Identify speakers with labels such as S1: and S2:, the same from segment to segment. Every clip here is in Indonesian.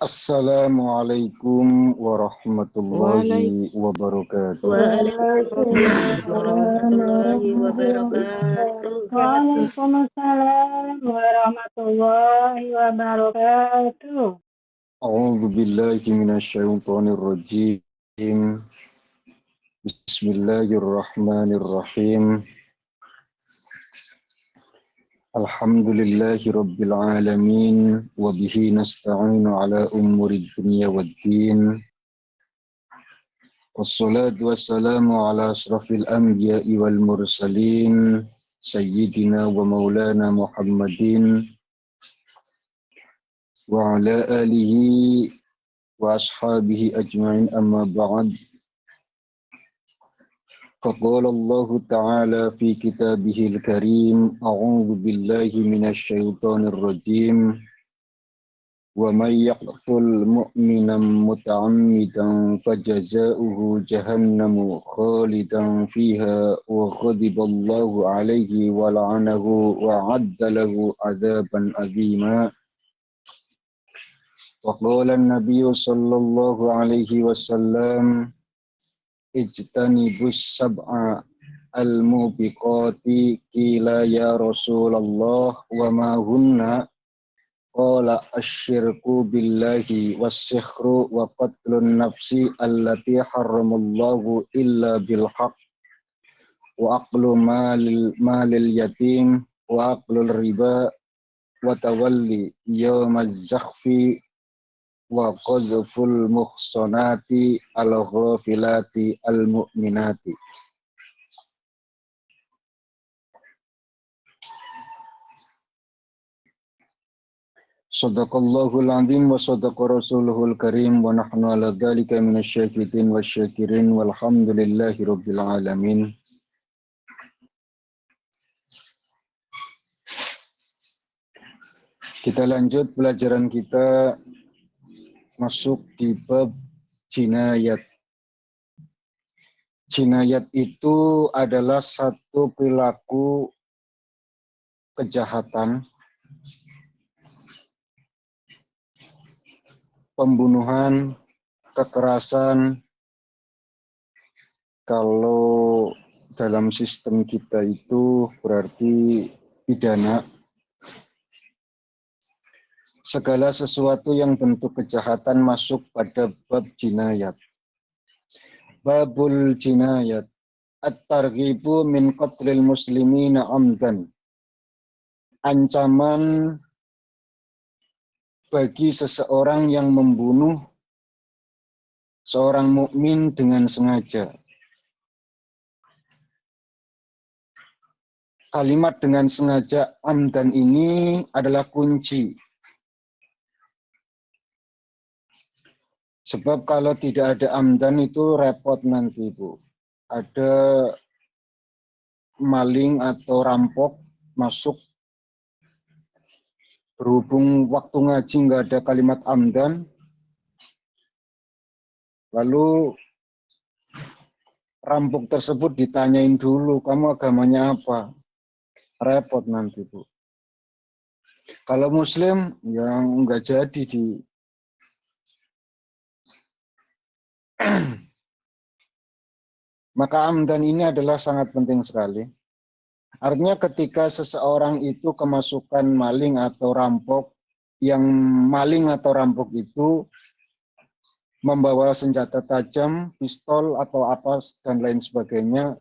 S1: Assalamualaikum warahmatullahi wabarakatuh.
S2: Waalaikumsalam
S3: Waalaikumsalam
S2: warahmatullahi
S3: warahmatullahi
S2: wabarakatuh.
S3: Waalaikumsalam warahmatullahi wabarakatuh.
S1: A'udzu billahi minasyaitonir rajim. Bismillahirrahmanirrahim. Alhamdulillahi rabbil alamin wa bihi nasta'inu ala umurid dunya waddin. Wassalatu wassalamu ala asrafil anbiya'i wal mursalin sayyidina wa maulana Muhammadin wa ala alihi wa ashabihi ajma'in amma ba'd. Faqala Allah Ta'ala fi kitabihil karim, a'udzu billahi minasy syaithanir rajim. Wa may yaqtul mu'minan muta'ammidan fajaza'uhu jahannamu khalidan fiha wa ghadiballahu 'alaihi wa la'anahu wa 'adda lahu 'adzaban 'azima. Wa qala an-nabiy sallallahu alaihi wasallam ijtanibus sab'a al-mubiqati qila ya Rasulullah wa ma hunna qala asyirku billahi was-sikhru wa qatlun nafsi allati harramallahu illa bil haqq wa aqlu malil yatim wa aqlul riba wa tawalli yawmaz zakhfi wa qadhful muhsanati al-ghafilati al-mu'minati. Sadaqallahul azim wa sadaqa rasuluhul karim wa nahnu ala dzalika minasyahidin wasyakirin walhamdulillahi rabbil alamin. Kita lanjut pelajaran kita masuk di bab jinayat. Jinayat itu adalah satu perilaku kejahatan, pembunuhan, kekerasan. Kalau dalam sistem kita itu berarti pidana. Segala sesuatu yang bentuk kejahatan masuk pada bab jinayat. Babul jinayat. At-targhibu min qatlil muslimina amdan. Ancaman bagi seseorang yang membunuh seorang mukmin dengan sengaja. Kalimat dengan sengaja amdan ini adalah kunci. Sebab kalau tidak ada amdan itu repot nanti, Bu. Ada maling atau rampok masuk, berhubung waktu ngaji nggak ada kalimat amdan, lalu rampok tersebut ditanyain dulu, kamu agamanya apa? Repot nanti, Bu. Kalau muslim yang nggak jadi di maka amdan ini adalah sangat penting sekali. Artinya ketika seseorang itu kemasukan maling atau rampok, yang maling atau rampok itu membawa senjata tajam, pistol atau apa dan lain sebagainya,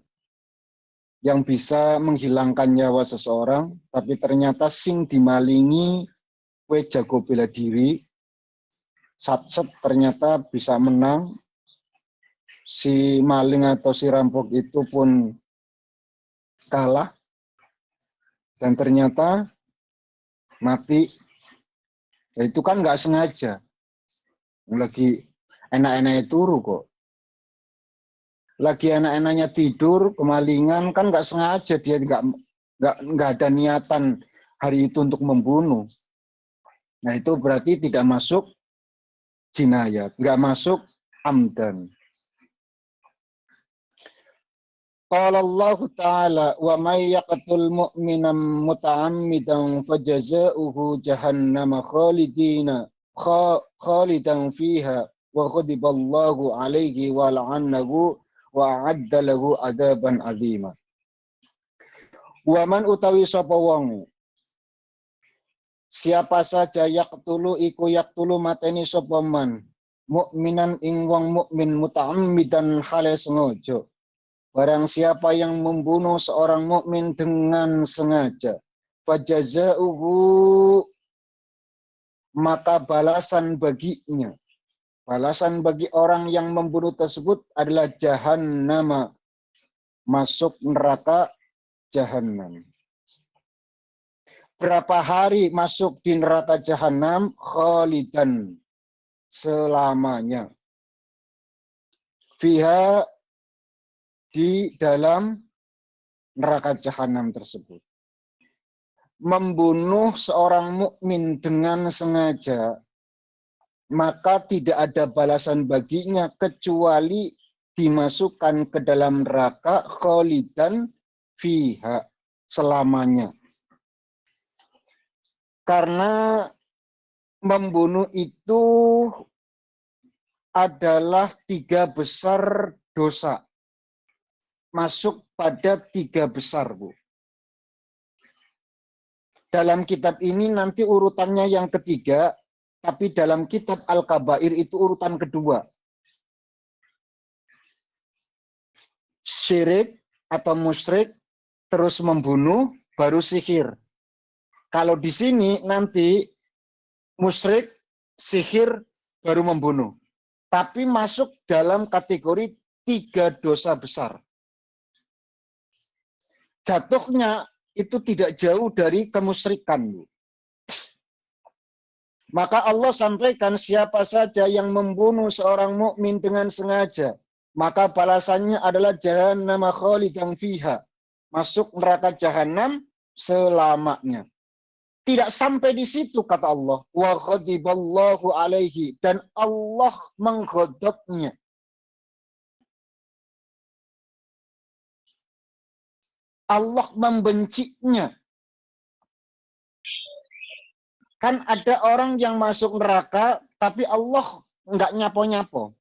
S1: yang bisa menghilangkan nyawa seseorang, tapi ternyata sing dimalingi we jago bela diri, satset ternyata bisa menang, si maling atau si rampok itu pun kalah, dan ternyata mati. Ya, itu kan nggak sengaja. Lagi enak-enaknya turu kok. Lagi enak-enaknya tidur, kemalingan, kan nggak sengaja, dia nggak ada niatan hari itu untuk membunuh. Nah itu berarti tidak masuk jinayat, nggak masuk amdan. Qala Allah Ta'ala wa may yaqtul mu'minan muta'ammidan fajaza'uhu jahannam khalidan fiha wa ghadiballahu alaihi wa la'annahu wa a'adda lahu adzaban azima. Wa man utawi sapa wong siapa saja yaqtulu iku yaqtulu mateni sapa man mukminan ing wong mukmin muta'ammidan khale sengaja. Barang siapa yang membunuh seorang mukmin dengan sengaja, fajazauhu maka balasan baginya, balasan bagi orang yang membunuh tersebut adalah jahannam, masuk neraka jahanam. Berapa hari masuk di neraka jahanam? Khalidan, selamanya. Fiha, di dalam neraka jahanam tersebut. Membunuh seorang mukmin dengan sengaja, maka tidak ada balasan baginya kecuali dimasukkan ke dalam neraka khalidan fiha, selamanya. Karena membunuh itu adalah 3 besar dosa. Masuk pada 3 besar, Bu. Dalam kitab ini nanti urutannya yang ketiga, tapi dalam kitab Al-Kabair itu urutan kedua. Syirik atau musyrik, terus membunuh, baru sihir. Kalau di sini nanti musyrik, sihir, baru membunuh. Tapi masuk dalam kategori 3 dosa besar. Jatuhnya itu tidak jauh dari kemusyrikan. Maka Allah sampaikan siapa saja yang membunuh seorang mukmin dengan sengaja, maka balasannya adalah jahannam khalidan fiha, masuk neraka jahanam selamanya. Tidak sampai di situ kata Allah, wa ghadiballahu alaihi, dan Allah mengghadabnya. Allah membencinya. Kan ada orang yang masuk neraka, tapi Allah nggak nyapo-nyapo.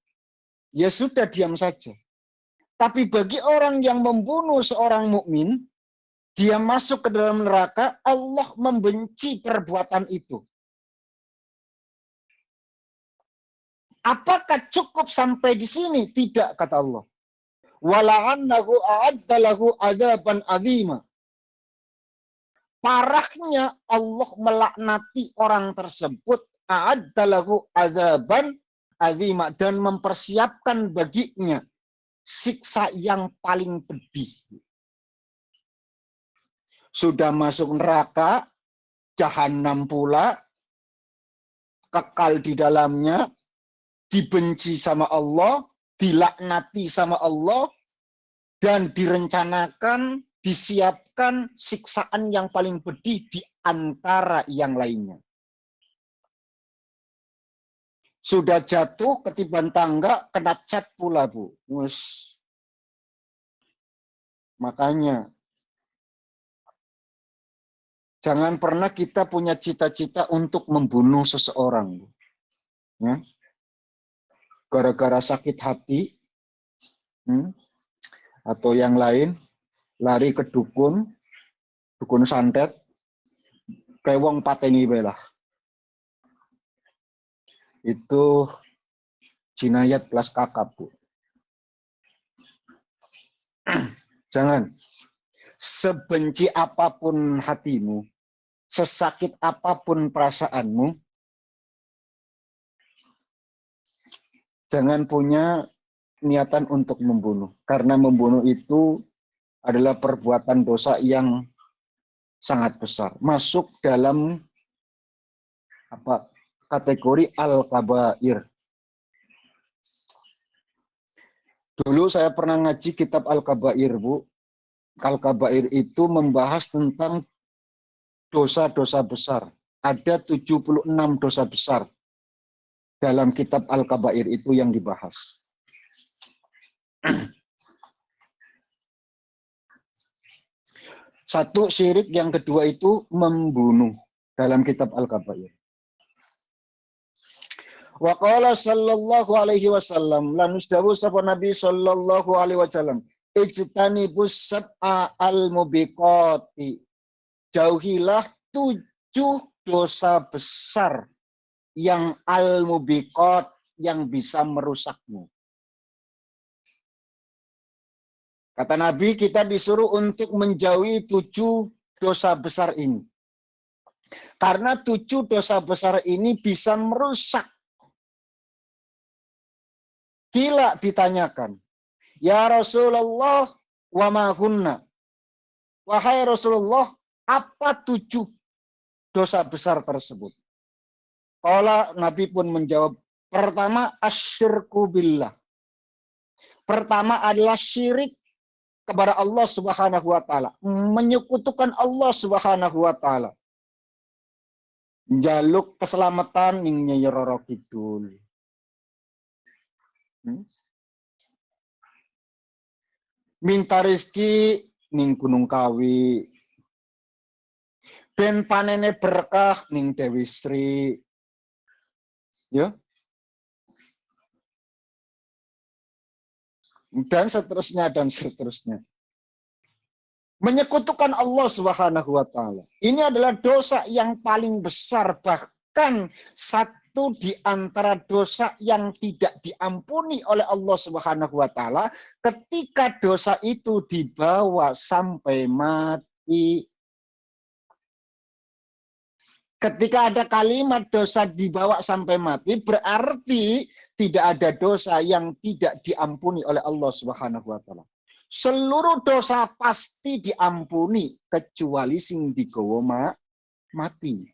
S1: Ya sudah, diam saja. Tapi bagi orang yang membunuh seorang mukmin, dia masuk ke dalam neraka, Allah membenci perbuatan itu. Apakah cukup sampai di sini? Tidak, kata Allah. Wala'annahu a'adda lahu adzaban azima. Parahnya Allah melaknati orang tersebut, a'adda lahu adzaban azima, dan mempersiapkan baginya siksa yang paling pedih. Sudah masuk neraka jahanam pula, kekal di dalamnya, dibenci sama Allah, dilaknati sama Allah, dan direncanakan, disiapkan siksaan yang paling pedih di antara yang lainnya. Sudah jatuh ketiban tangga, kena cat pula, Bu. Makanya jangan pernah kita punya cita-cita untuk membunuh seseorang. Ya. Gara-gara sakit hati, atau yang lain, lari ke dukun santet, kayak wong pateni belah. Itu jinayat plus kakap, Bu. Jangan. Sebenci apapun hatimu, sesakit apapun perasaanmu, jangan punya niatan untuk membunuh. Karena membunuh itu adalah perbuatan dosa yang sangat besar. Masuk dalam kategori Al-Kabair. Dulu saya pernah ngaji kitab Al-Kabair, Bu. Al-Kabair itu membahas tentang dosa-dosa besar. Ada 76 dosa besar dalam kitab Al-Kabair itu yang dibahas. Satu syirik, yang kedua itu membunuh dalam kitab Al-Kabair. Wa qala sallallahu alaihi wasallam, lan usdawu sapa Nabi sallallahu alaihi wasallam, ijtanibus sab'a al-mubiqati. Jauhilah 7 dosa besar yang al-mubiqat, yang bisa merusakmu. Kata Nabi, kita disuruh untuk menjauhi 7 dosa besar ini. Karena 7 dosa besar ini bisa merusak. Gila ditanyakan, ya Rasulullah, wa ma hunna? Wahai Rasulullah, apa 7 dosa besar tersebut? Qala, Nabi pun menjawab, pertama asyirku billah. Pertama adalah syirik kepada Allah Subhanahu wa taala, menyekutukan Allah Subhanahu wa taala. Jaluk keselamatan ning Nyai Roro Kidul. Minta rezeki ning Gunung Kawi. Ben panene berkah ning Dewi Sri. Ya. Dan seterusnya dan seterusnya. Menyekutukan Allah Subhanahu wa taala. Ini adalah dosa yang paling besar, bahkan satu di antara dosa yang tidak diampuni oleh Allah Subhanahu wa taala ketika dosa itu dibawa sampai mati. Ketika ada kalimat dosa dibawa sampai mati, berarti tidak ada dosa yang tidak diampuni oleh Allah Subhanahu wa taala. Seluruh dosa pasti diampuni kecuali sing digawa mati.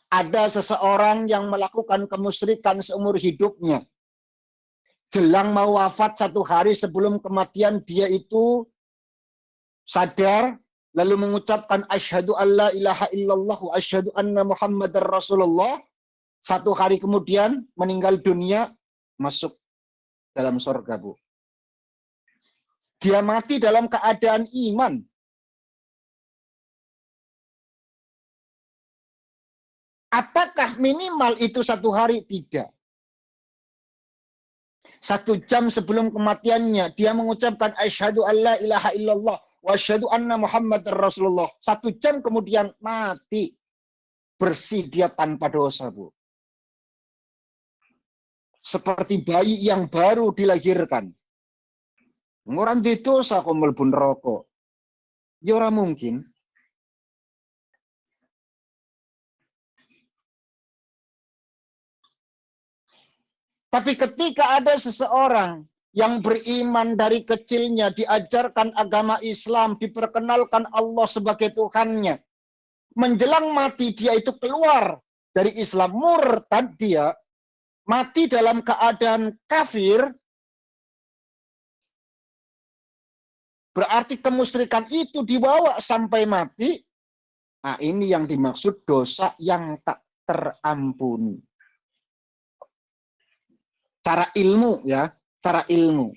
S1: Ada seseorang yang melakukan kemusyrikan seumur hidupnya. Jelang mau wafat 1 hari sebelum kematian, dia itu sadar lalu mengucapkan asyhadu alla ilaha illallah wa asyhadu anna muhammadar rasulullah. 1 hari kemudian meninggal dunia, masuk dalam surga, Bu. Dia mati dalam keadaan iman. Apakah minimal itu 1 hari? Tidak. 1 jam sebelum kematiannya, dia mengucapkan asyhadu alla ilaha illallah wa asyhadu anna muhammadar rasulullah. 1 jam kemudian mati. Bersih dia tanpa dosa, Bu. Seperti bayi yang baru dilahirkan. Orang di dosa kok mlebu neraka. Ya ora mungkin. Tapi ketika ada seseorang yang beriman dari kecilnya, diajarkan agama Islam, diperkenalkan Allah sebagai Tuhannya, menjelang mati dia itu keluar dari Islam, murtad dia, mati dalam keadaan kafir, berarti kemusyrikan itu dibawa sampai mati. Nah, ini yang dimaksud dosa yang tak terampuni. Cara ilmu ya, cara ilmu.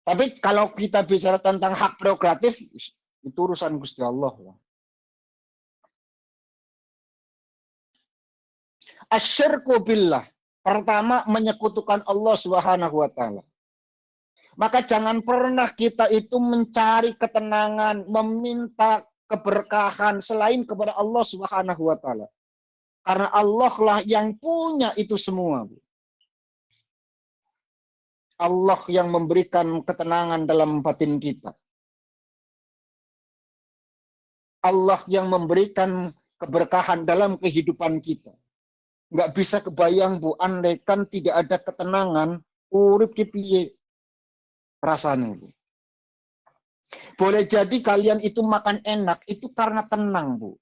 S1: Tapi kalau kita bicara tentang hak prerogatif, itu urusan Gusti Allah. Asyirku billah. Pertama, menyekutukan Allah Subhanahu wa taala. Maka jangan pernah kita itu mencari ketenangan, meminta keberkahan selain kepada Allah Subhanahu wa taala. Karena Allah lah yang punya itu semua. Allah yang memberikan ketenangan dalam batin kita. Allah yang memberikan keberkahan dalam kehidupan kita. Nggak bisa kebayang, Bu, andaikan tidak ada ketenangan, urip ki piye rasanya, Bu. Boleh jadi kalian itu makan enak itu karena tenang, Bu.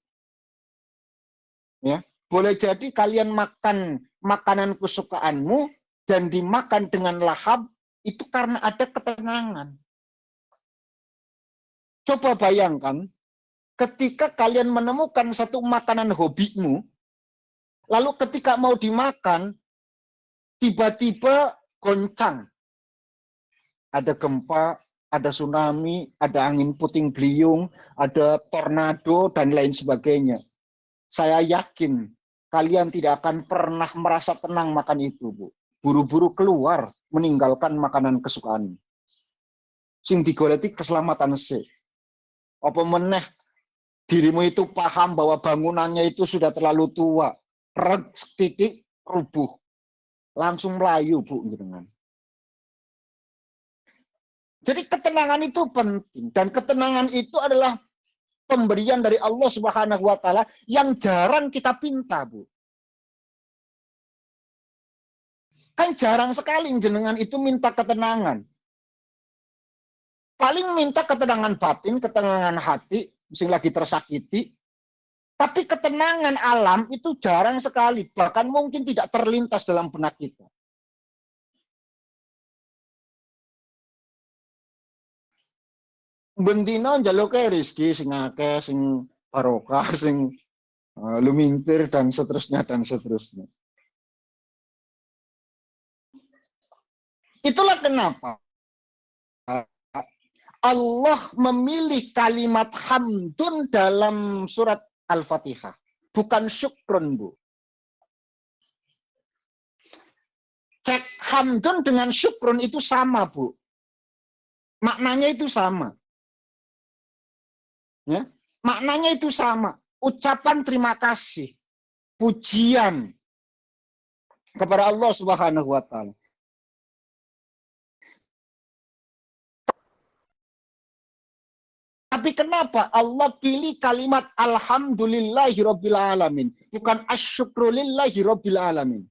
S1: Ya, boleh jadi kalian makan makanan kesukaanmu dan dimakan dengan lahap itu karena ada ketenangan. Coba bayangkan ketika kalian menemukan satu makanan hobimu, lalu ketika mau dimakan, tiba-tiba goncang. Ada gempa, ada tsunami, ada angin puting beliung, ada tornado, dan lain sebagainya. Saya yakin kalian tidak akan pernah merasa tenang makan itu, Bu. Buru-buru keluar, meninggalkan makanan kesukaan. Sing digoleti keselamatan sih. Apa meneh dirimu itu paham bahwa bangunannya itu sudah terlalu tua, reg titik rubuh, langsung melayu, Bu, gitu kan. Jadi ketenangan itu penting, dan ketenangan itu adalah pemberian dari Allah Subhanahu wa taala yang jarang kita pinta, Bu. Kan jarang sekali jenengan itu minta ketenangan. Paling minta ketenangan batin, ketenangan hati, sing lagi tersakiti. Tapi ketenangan alam itu jarang sekali, bahkan mungkin tidak terlintas dalam benak kita. Bendina njaluke rezeki sing akeh, sing barokah, sing lumintir dan seterusnya dan seterusnya. Itulah kenapa Allah memilih kalimat hamdun dalam surat Al-Fatihah, bukan syukrun, Bu. Cek hamdun dengan syukrun itu sama, Bu. Maknanya itu sama. Ya, maknanya itu sama. Ucapan terima kasih, pujian kepada Allah Subhanahu wa taala. Tapi kenapa Allah pilih kalimat alhamdulillahirabbil alamin, bukan asyukrulillahirabbil alamin?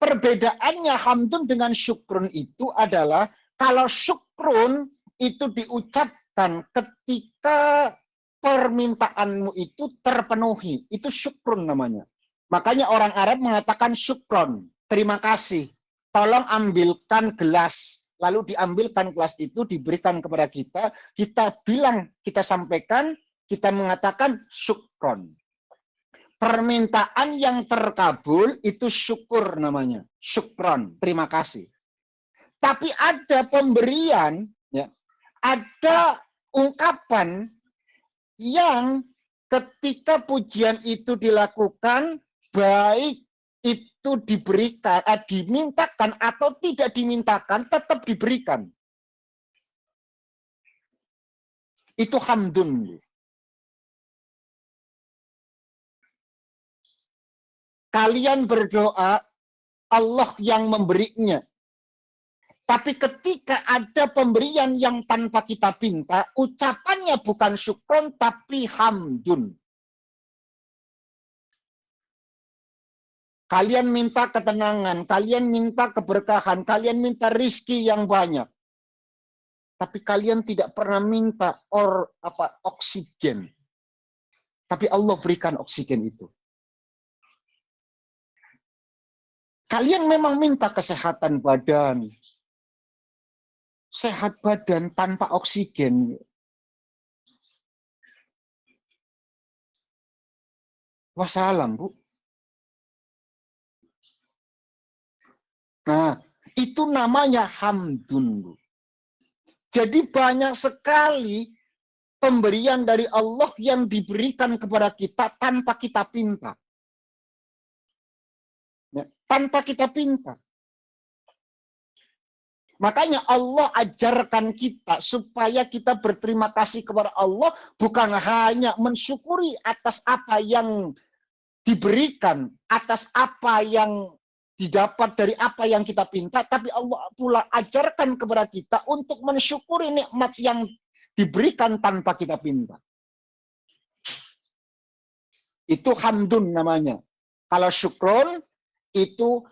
S1: Perbedaannya hamdun dengan syukrun itu adalah kalau syukrun itu diucapkan ketika permintaanmu itu terpenuhi, itu syukrun namanya. Makanya orang Arab mengatakan syukron, terima kasih. Tolong ambilkan gelas. Lalu diambilkan gelas itu, diberikan kepada kita. Kita bilang, kita sampaikan, kita mengatakan syukron. Permintaan yang terkabul itu syukur namanya. Syukron, terima kasih. Tapi ada pemberian, ya, ada ungkapan yang ketika pujian itu dilakukan, baik itu diberikan, dimintakan atau tidak dimintakan, tetap diberikan. Itu hamdun. Kalian berdoa, Allah yang memberinya. Tapi ketika ada pemberian yang tanpa kita pinta, ucapannya bukan syukron, tapi hamdun. Kalian minta ketenangan, kalian minta keberkahan, kalian minta rizki yang banyak. Tapi kalian tidak pernah minta oksigen. Tapi Allah berikan oksigen itu. Kalian memang minta kesehatan badan. Sehat badan tanpa oksigen. Wassalam, Bu. Nah, itu namanya hamdun, Bu. Jadi banyak sekali pemberian dari Allah yang diberikan kepada kita tanpa kita pinta. Ya, tanpa kita pinta. Makanya Allah ajarkan kita supaya kita berterima kasih kepada Allah, bukan hanya mensyukuri atas apa yang diberikan, atas apa yang didapat dari apa yang kita pinta, tapi Allah pula ajarkan kepada kita untuk mensyukuri nikmat yang diberikan tanpa kita pinta. Itu hamdun namanya. Kalau syukron itu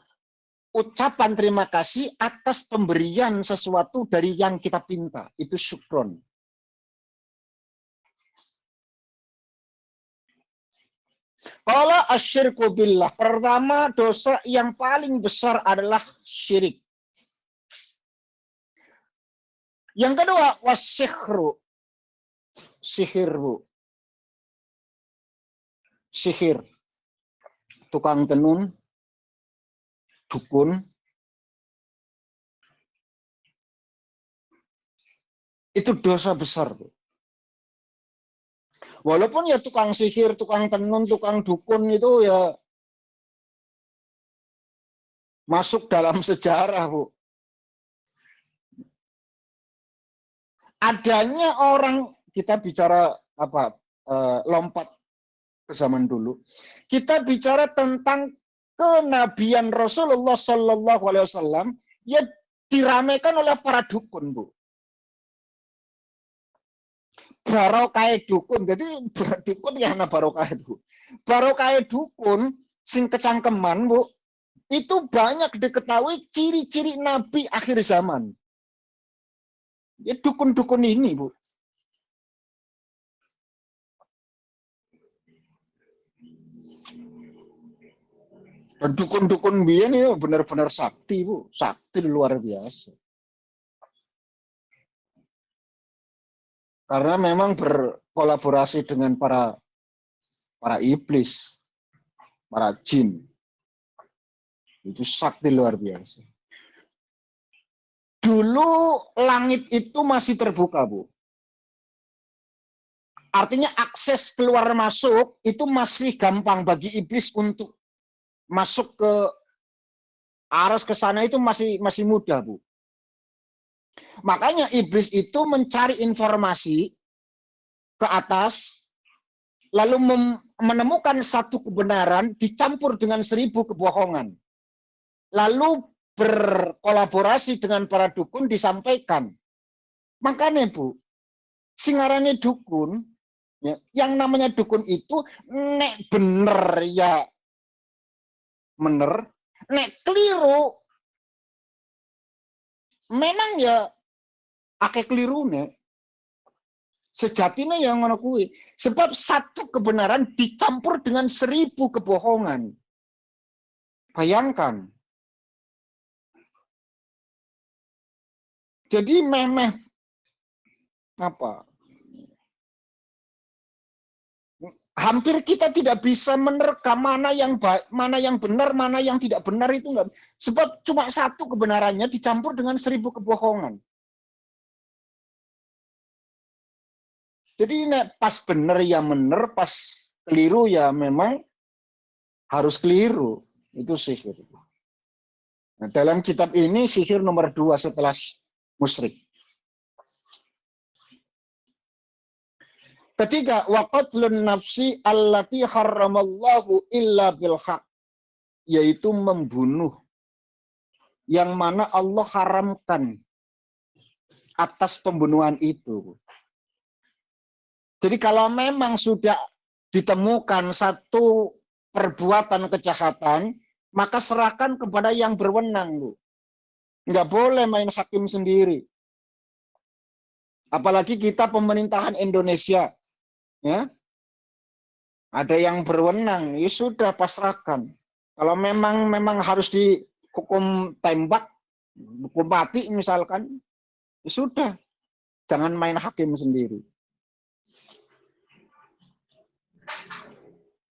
S1: ucapan terima kasih atas pemberian sesuatu dari yang kita pinta. Itu syukron. Qala asyirku billah. Pertama, dosa yang paling besar adalah syirik. Yang kedua, wasihru. Sihir, Bu. Sihir. Tukang tenun, dukun, Itu dosa besar, Bu. Walaupun ya tukang sihir, tukang tenun, tukang dukun itu ya masuk dalam sejarah, Bu. Adanya orang, kita bicara apa, lompat ke zaman dulu. Kita bicara tentang kenabian Rasulullah Shallallahu Alaihi Wasallam, ya diramaikan oleh para dukun, Bu. Barokah dukun, jadi dukun ya ana barokah, Bu. Barokah dukun sing kecangkeman, Bu, itu banyak diketahui ciri-ciri nabi akhir zaman. Ya dukun-dukun ini, Bu. Dan dukun-dukun biyen itu benar-benar sakti, Bu. Sakti luar biasa. Karena memang berkolaborasi dengan para iblis, para jin. Itu sakti luar biasa. Dulu langit itu masih terbuka, Bu. Artinya akses keluar masuk itu masih gampang bagi iblis untuk masuk ke aras ke sana, itu masih mudah, Bu. Makanya iblis itu mencari informasi ke atas, lalu menemukan satu kebenaran dicampur dengan 1000 kebohongan. Lalu berkolaborasi dengan para dukun disampaikan. Makanya, Bu, singarane dukun, ya, yang namanya dukun itu nek bener ya bener, nek keliru memang ya akeh kelirune. Sejatinya yang ngono kuwi. Sebab satu kebenaran dicampur dengan 1000 kebohongan. Bayangkan. Jadi memeh apa? Hampir kita tidak bisa menerka mana yang baik, mana yang benar, mana yang tidak benar, itu enggak. Sebab cuma satu kebenarannya dicampur dengan 1000 kebohongan. Jadi pas benar ya benar, pas keliru ya memang harus keliru. Itu sihir. Nah, dalam kitab ini sihir nomor 2 setelah musyrik. Ketiga, waqatlun nafsi allati harramallahu illa bil haq, yaitu membunuh yang mana Allah haramkan atas pembunuhan itu. Jadi kalau memang sudah ditemukan satu perbuatan kejahatan, maka serahkan kepada yang berwenang, Bu. Nggak boleh main hakim sendiri. Apalagi kita pemerintahan Indonesia, ya. Ada yang berwenang, ya sudah pasrahkan. Kalau memang harus dihukum tembak, hukum mati misalkan, ya sudah. Jangan main hakim sendiri.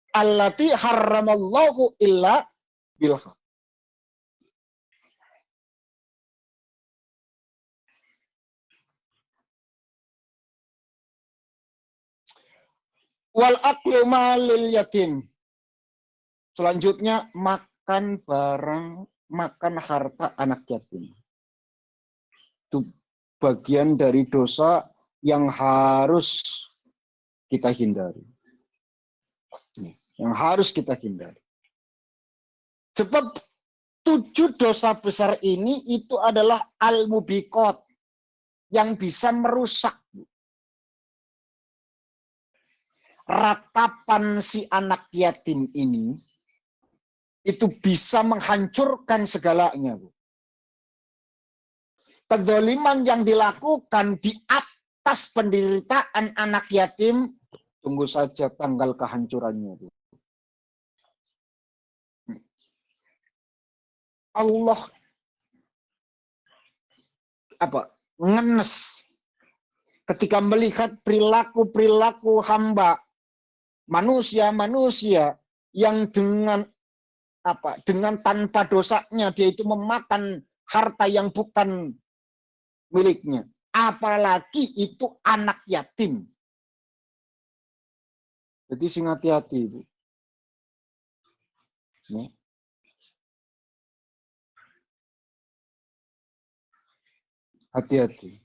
S1: Allati harramallahu illa bil haq. Wal aklu malil yatim. Selanjutnya makan harta anak yatim. Itu bagian dari dosa yang harus kita hindari. Yang harus kita hindari. Sebab 7 dosa besar ini itu adalah al-mubiqat, yang bisa merusak ratapan si anak yatim ini, itu bisa menghancurkan segalanya. Kezaliman yang dilakukan di atas penderitaan anak yatim, tunggu saja tanggal kehancurannya. Allah ngenes ketika melihat perilaku hamba manusia yang dengan tanpa dosanya dia itu memakan harta yang bukan miliknya. apalagi itu anak yatim. Jadi sing hati-hati, Bu. Ya. Hati-hati.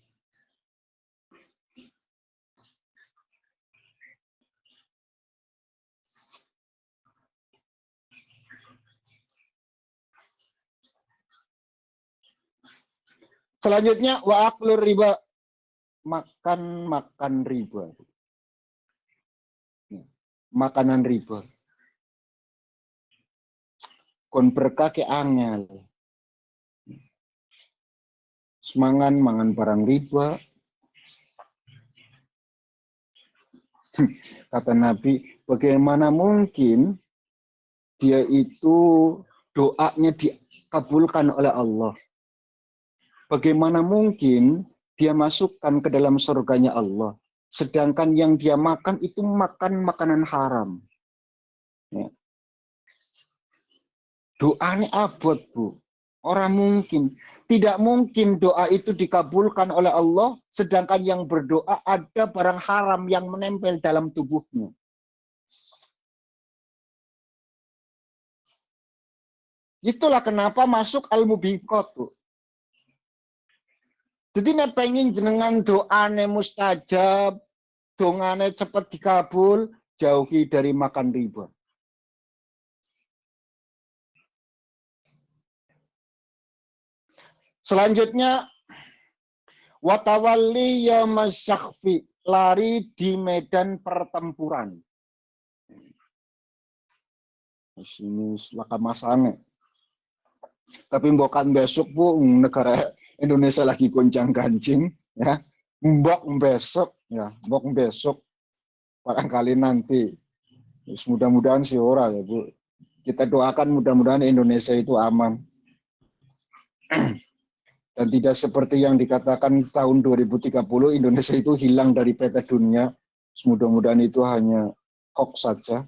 S1: Selanjutnya wa aklur riba, makan riba. Ya. Makanan riba. Kon berkah ke angel. Semangan mangan barang riba. Kata Nabi, bagaimana mungkin dia itu doanya dikabulkan oleh Allah. Bagaimana mungkin dia masukkan ke dalam surganya Allah. Sedangkan yang dia makan itu makan makanan haram. Ya. Doanya abot, Bu. Orang mungkin. Tidak mungkin doa itu dikabulkan oleh Allah, sedangkan yang berdoa ada barang haram yang menempel dalam tubuhnya. Itulah kenapa masuk al-mubiqat, Bu. Jadi nek pengen jenengan doane mustajab, dongane cepat dikabul, jauhi dari makan riba. Selanjutnya watawalli yaumasyakfi, lari di medan pertempuran. Sini laka masane. Tapi mbokan besok, Bu, negara Indonesia lagi goncang-gancing, ya. Mbok besok, ya, mbok besok. Barangkali nanti. Mudah-mudahan sih ora ya, Bu. Kita doakan mudah-mudahan Indonesia itu aman. Dan tidak seperti yang dikatakan tahun 2030 Indonesia itu hilang dari peta dunia. Mudah-mudahan itu hanya hoax saja.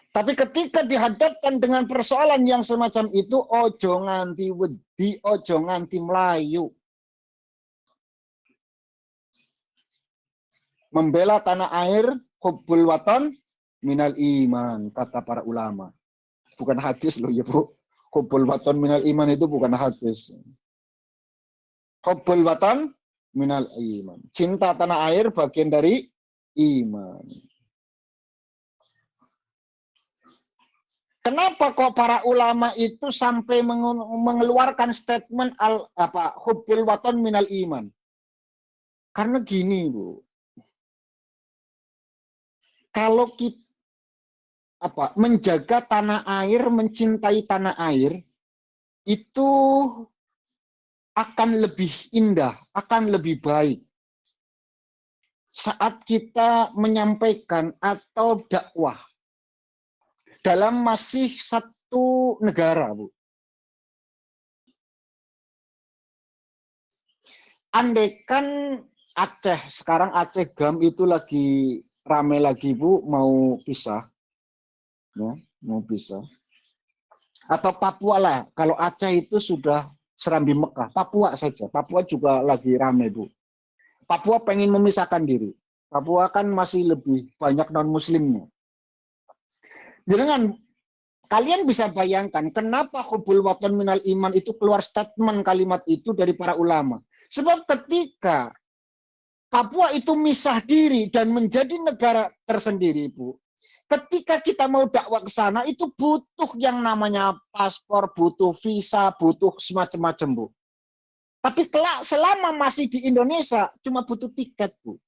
S1: Tapi ketika dihadapkan dengan persoalan yang semacam itu, ojo nganti wedi, ojo nganti melayu. Membela tanah air, hubbul waton, minal iman, kata para ulama. Bukan hadis loh ya, Bu. Hubbul waton minal iman itu bukan hadis. Hubbul waton minal iman. Cinta tanah air bagian dari iman. Kenapa kok para ulama itu sampai mengeluarkan statement hubbul waton minal iman? Karena gini, Bu. Kalau kita menjaga tanah air, mencintai tanah air, itu akan lebih indah, akan lebih baik. Saat kita menyampaikan atau dakwah dalam masih satu negara, Bu. Andaikan Aceh, sekarang Aceh Gam itu lagi rame lagi, Bu, mau pisah. Ya, mau pisah. Atau Papua lah, kalau Aceh itu sudah Serambi Mekah, Papua saja. Papua juga lagi rame, Bu. Papua pengen memisahkan diri. Papua kan masih lebih banyak non-muslimnya. Jangan kalian bisa bayangkan kenapa hubbul waton minal iman itu keluar statement kalimat itu dari para ulama. Sebab ketika Papua itu misah diri dan menjadi negara tersendiri, Bu. Ketika kita mau dakwah ke sana itu butuh yang namanya paspor, butuh visa, butuh semacam-macam, Bu. Tapi kelak selama masih di Indonesia cuma butuh tiket, Bu.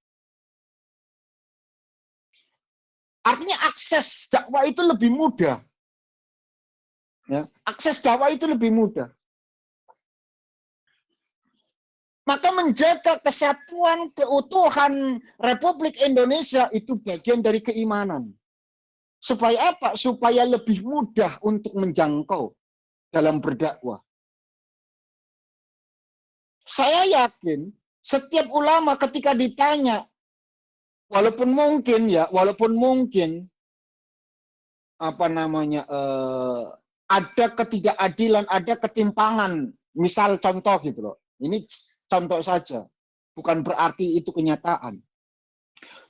S1: Artinya akses dakwah itu lebih mudah. Ya, akses dakwah itu lebih mudah. Maka menjaga kesatuan, keutuhan Republik Indonesia itu bagian dari keimanan. Supaya apa? Supaya lebih mudah untuk menjangkau dalam berdakwah. Saya yakin setiap ulama ketika ditanya, walaupun mungkin ada ketidakadilan, ada ketimpangan. Misal contoh gitu loh. Ini contoh saja. Bukan berarti itu kenyataan.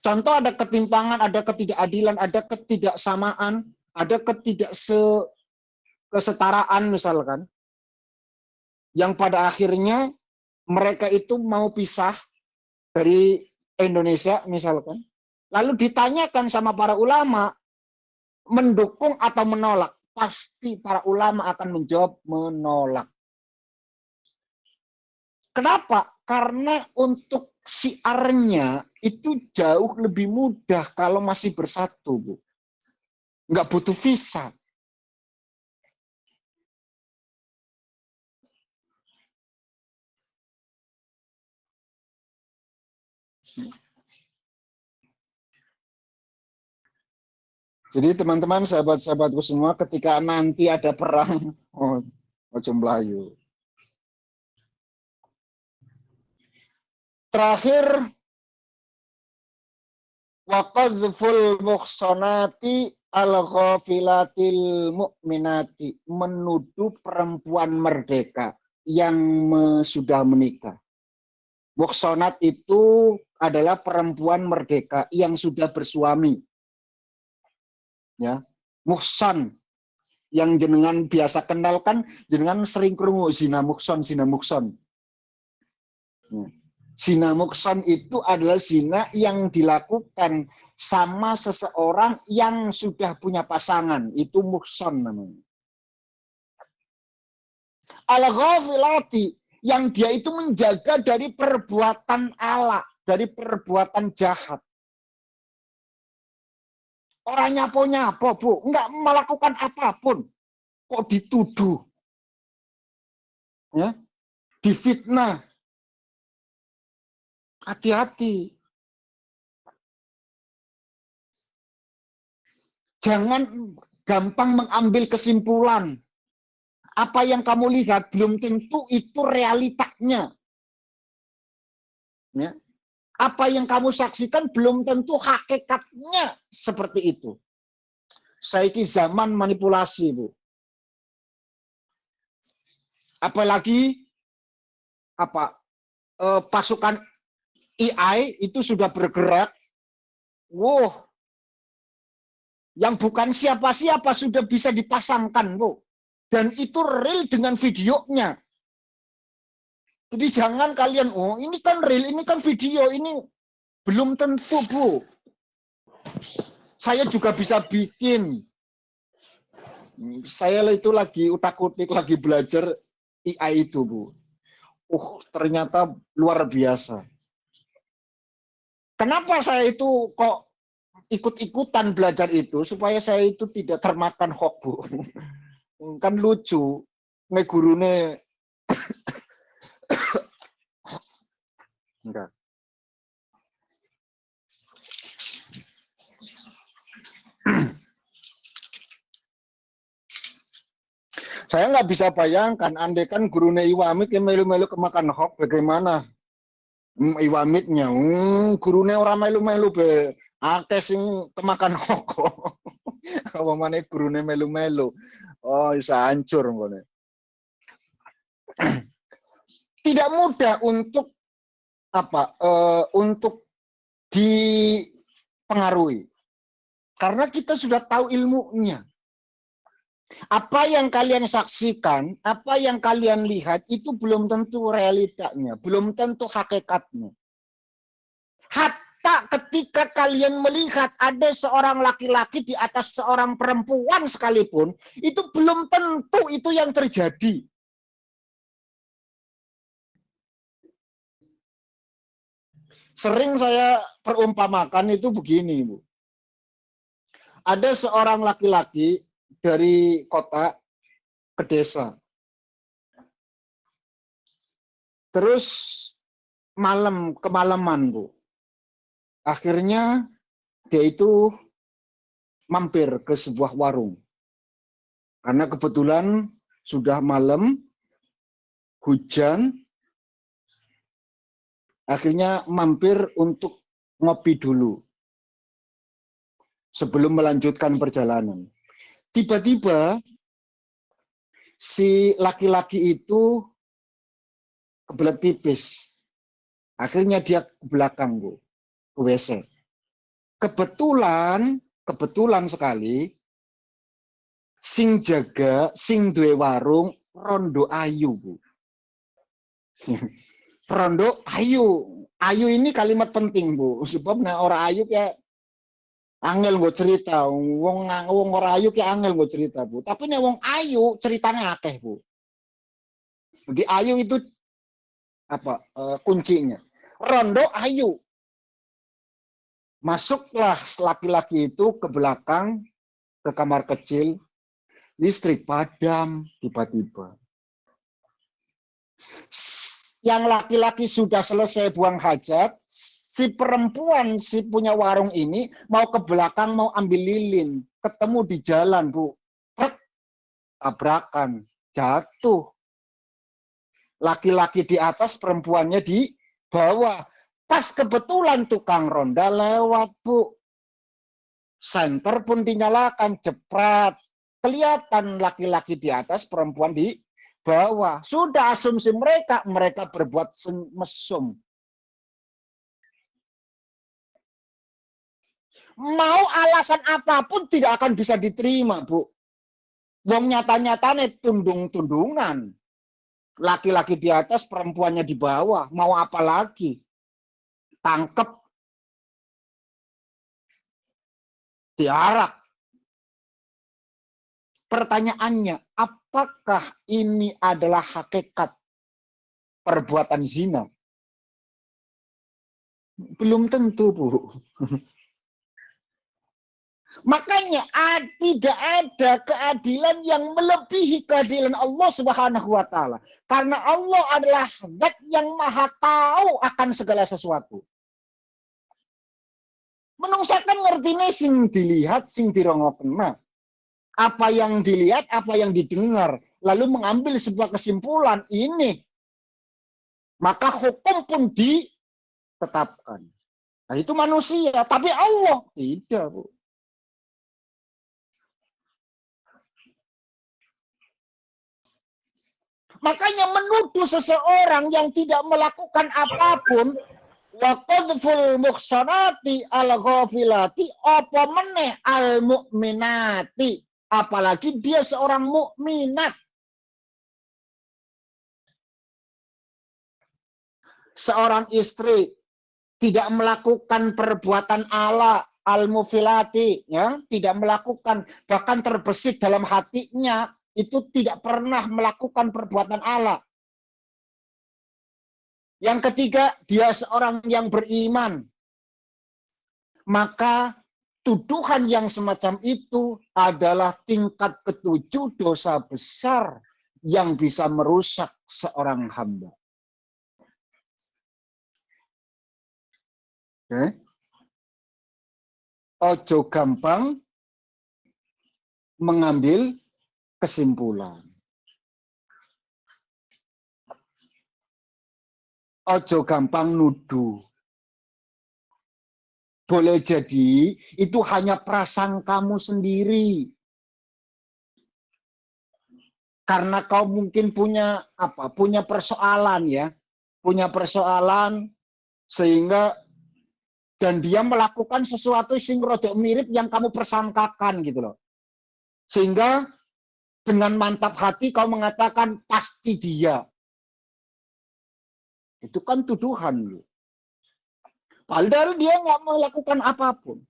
S1: Contoh ada ketimpangan, ada ketidakadilan, ada ketidaksamaan, ada kesetaraan misalkan. Yang pada akhirnya mereka itu mau pisah dari Indonesia misalkan. Lalu ditanyakan sama para ulama, mendukung atau menolak? Pasti para ulama akan menjawab menolak. Kenapa? Karena untuk syiarnya itu jauh lebih mudah kalau masih bersatu, Bu. Nggak butuh visa. Jadi teman-teman, sahabat-sahabatku semua, ketika nanti ada perang, ojo mlayu. Terakhir, wa qadhful muhsanati al-ghafilatil mu'minati, menuduh perempuan merdeka yang sudah menikah. Muhsanat itu adalah perempuan merdeka yang sudah bersuami. Ya, muhsan yang jenengan biasa kenalkan, jenengan sering krungu zina mukson, zina mukson. Zina mukson itu adalah zina yang dilakukan sama seseorang yang sudah punya pasangan, itu mukson namanya. Al-ghafilati, yang dia itu menjaga dari perbuatan ala, dari perbuatan jahat. Orang nyapo-nyapo, Bu, enggak melakukan apapun, kok dituduh, ya, difitnah. Hati-hati. Jangan gampang mengambil kesimpulan. Apa yang kamu lihat belum tentu itu realitanya. Ya. Apa yang kamu saksikan belum tentu hakikatnya seperti itu. Saiki zaman manipulasi, Bu. Apalagi pasukan AI itu sudah bergerak. Wow, yang bukan siapa-siapa sudah bisa dipasangkan, Bu. Dan itu real dengan videonya. Jadi jangan kalian, oh ini kan real, ini kan video, ini belum tentu, Bu. Saya juga bisa bikin. Saya itu lagi utak-utik, lagi belajar AI itu, Bu. Ternyata luar biasa. Kenapa saya itu kok ikut-ikutan belajar itu? Supaya saya itu tidak termakan hoax, Bu. Kan lucu. Nih gurune enggak. Saya nggak bisa bayangkan, andai kan gurune Iwamit yang melu-melu kemakan hoax, bagaimana Iwamitnya? Gurune orang melu-melu be, akeh sing kemakan hoax. Apa mana gurune melu-melu? Oh, bisa hancur ngene. Tidak mudah untuk untuk dipengaruhi. Karena kita sudah tahu ilmunya. Apa yang kalian saksikan, apa yang kalian lihat, itu belum tentu realitanya, belum tentu hakikatnya. Hatta ketika kalian melihat ada seorang laki-laki di atas seorang perempuan sekalipun, itu belum tentu itu yang terjadi. Sering saya perumpamakan itu begini, Bu. Ada seorang laki-laki dari kota ke desa. Terus kemalaman, Bu. Akhirnya dia itu mampir ke sebuah warung. Karena kebetulan sudah malam, hujan, akhirnya mampir untuk ngopi dulu sebelum melanjutkan perjalanan. Tiba-tiba si laki-laki itu kebelet pipis. Akhirnya dia ke belakang, Bu, ke WC. Kebetulan sekali, sing jaga, sing duwe warung, rondo ayu, Bu. Rondo ayu. Ayu ini kalimat penting, Bu. Sebab nah orang ayu kayak angel gue cerita. Wong ora ayu kayak angel gue cerita, Bu. Tapi nih wong ayu ceritanya akeh, Bu. Jadi ayu itu apa? Kuncinya. Rondo ayu. Masuklah laki-laki itu ke belakang, ke kamar kecil, listrik padam tiba-tiba. Yang laki-laki sudah selesai buang hajat, si perempuan, si punya warung ini mau ke belakang, mau ambil lilin. Ketemu di jalan, Bu. Tabrakan, jatuh. Laki-laki di atas, perempuannya di bawah. Pas kebetulan tukang ronda lewat, Bu. Senter pun dinyalakan, jepret. Kelihatan laki-laki di atas, perempuan di bawah. Sudah asumsi mereka berbuat mesum. Mau alasan apapun tidak akan bisa diterima, Bu. Wong nyata-nyatanya tundung-tundungan. Laki-laki di atas, perempuannya di bawah. Mau apa lagi? Tangkep. Diarak. Pertanyaannya, apakah ini adalah hakikat perbuatan zina? Belum tentu, Bu. Makanya tidak ada keadilan yang melebihi keadilan Allah Subhanahu wa taala. Karena Allah adalah zat yang maha tahu akan segala sesuatu. Menungsakan ngertine sing dilihat, sing dirongokna. Apa yang dilihat, apa yang didengar, lalu mengambil sebuah kesimpulan ini, maka hukum pun ditetapkan. Nah, itu manusia, tapi Allah tidak, Bu. Makanya menuduh seseorang yang tidak melakukan apapun, wa qadful muhsanati al-ghafilati apa meneh al-mu'minati, apalagi dia seorang mukminat. Seorang istri tidak melakukan perbuatan ala al-mufilati, ya, tidak melakukan, bahkan terbesit dalam hatinya itu tidak pernah melakukan perbuatan ala. Yang ketiga, dia seorang yang beriman. Maka tuduhan yang semacam itu adalah tingkat ketujuh dosa besar yang bisa merusak seorang hamba. Oke. Ojo gampang mengambil kesimpulan. Ojo gampang nuduh. Boleh jadi itu hanya prasangkamu sendiri. Karena kau mungkin punya punya persoalan, ya. Punya persoalan sehingga dan dia melakukan sesuatu sing rodok mirip yang kamu persangkakan gitu loh. Sehingga dengan mantap hati kau mengatakan pasti dia. Itu kan tuduhan. Padahal dia nggak melakukan apapun.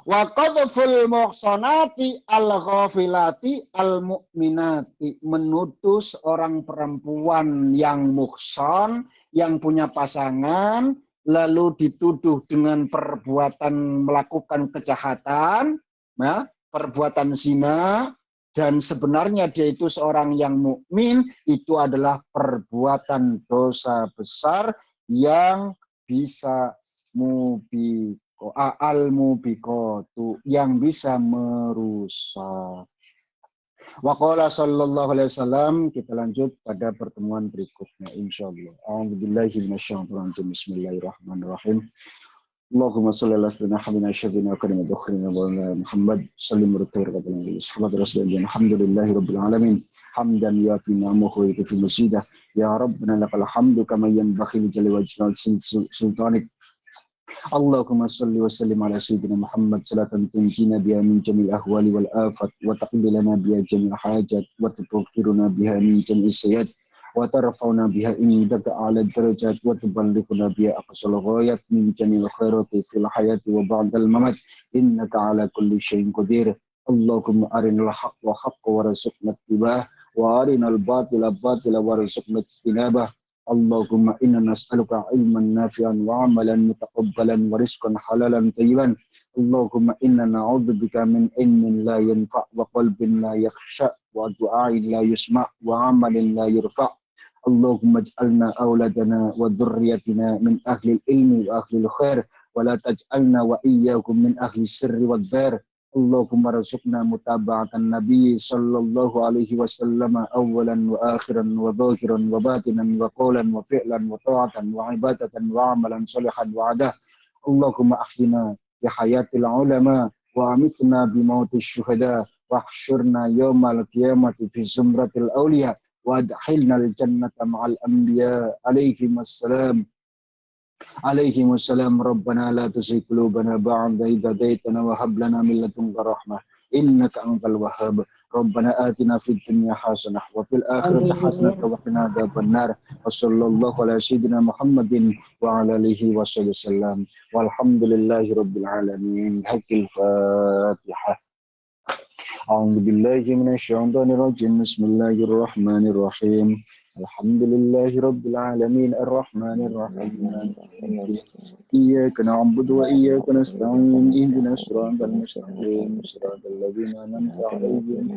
S1: Wa qadful muhsanati al-ghafilati al-mu'minati, menuduh seorang perempuan yang muhsan, yang punya pasangan, lalu dituduh dengan perbuatan melakukan kejahatan, ya, perbuatan zina, dan sebenarnya dia itu seorang yang mukmin, itu adalah perbuatan dosa besar yang bisa al-mubiqatu, yang bisa merusak. Wa qala sallallahu alaihi wasallam, kita lanjut pada pertemuan berikutnya insyaallah. A'udzubillahi minasyaitonir rajim. Bismillahirrahmanirrahim. اللهم صل على سيدنا حبيبنا شفينا وكريم دخرنا محمد سلم ورتور قبل صحبة رسول الله الحمد لله رب العالمين حمدا يوافي نعمه ويكفي مزيده يا ربنا لك الحمد كما ينبغي لجل وجلال سلطانك اللهم صل وسلم على سيدنا محمد صلاة تنجينا بها من جميع الأهوال والآفات وتقضي لنا بها جميع الحاجات وتطهرنا بها من جميع السيئات وترفعنا بها عندك أعلى الدرجات وتبلغنا بها أقصى الغايات من جميع الخيرات في الحياة وبعد الممات إنك على كل شيء قدير اللهم أرنا الحق حقا وارزقنا اتباعه وأرنا الباطل باطلا وارزقنا اجتنابه اللهم إنا نسألك علما نافعا وعملا متقبلا ورزقا حلالا طيبا اللهم إنا نعوذ بك من علم لا ينفع وقلب لا يخشع ودعاء لا يسمع وعمل لا يرفع اللهم اجعلنا أولادنا وذريتنا من أهل العلم وأهل الخير ولا تجعلنا وإياكم من أهل السر والدار اللهم ارزقنا متابعة النبي صلى الله عليه وسلم أولا وآخرا وظاهرا وباطنا وقولا وفعلا وطاعة وعبادة وعملا صالحا وعدا اللهم أحينا بحياة العلماء وأمتنا بموت الشهداء واحشرنا يوم القيامة في زمرة الأولياء وادخلنا الجنة مع الأنبياء عليهم السلام ربنا لا تزغ قلوبنا بعد إذ هديتنا وهب لنا من لدنك رحمة إنك أنت الوهاب ربنا آتنا في الدنيا حسنة وفي الآخرة حسنة وقنا عذاب النار وصلى الله على سيدنا محمد وعلى آله وصحبه وسلم والحمد لله رب العالمين حق الفاتحة أعوذ بالله من الشيطان الرجيم بسم الله الرحمن الرحيم الحمد لله رب العالمين الرحمن الرحيم مالك يوم الدين إياك نعبد وإياك نستعين اهدنا الصراط المستقيم صراط الذين أنعمت عليهم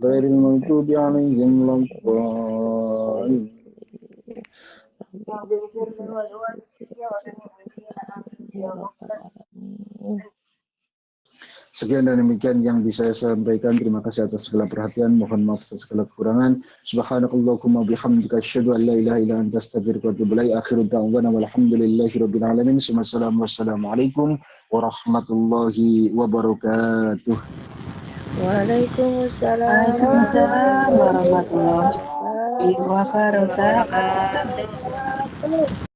S1: غير المغضوب عليهم ولا الضالين
S3: واغفر لي ولوالدي وللمؤمنين آمين يا رب العالمين.
S1: Sekian dan demikian yang bisa saya sampaikan. Terima kasih atas segala perhatian. Mohon maaf atas segala kekurangan. Subhanakallahumma bihamdika asyhadu an la ilaha illa anta astaghfiruka wa atubu ilaik. Akhiru da'wana walhamdulillahirabbil alamin. Wassalamualaikum warahmatullahi wabarakatuh.
S2: Waalaikumsalam
S3: Waalaikumsalam
S2: warahmatullahi
S3: warahmatullahi
S2: wabarakatuh.
S3: wabarakatuh.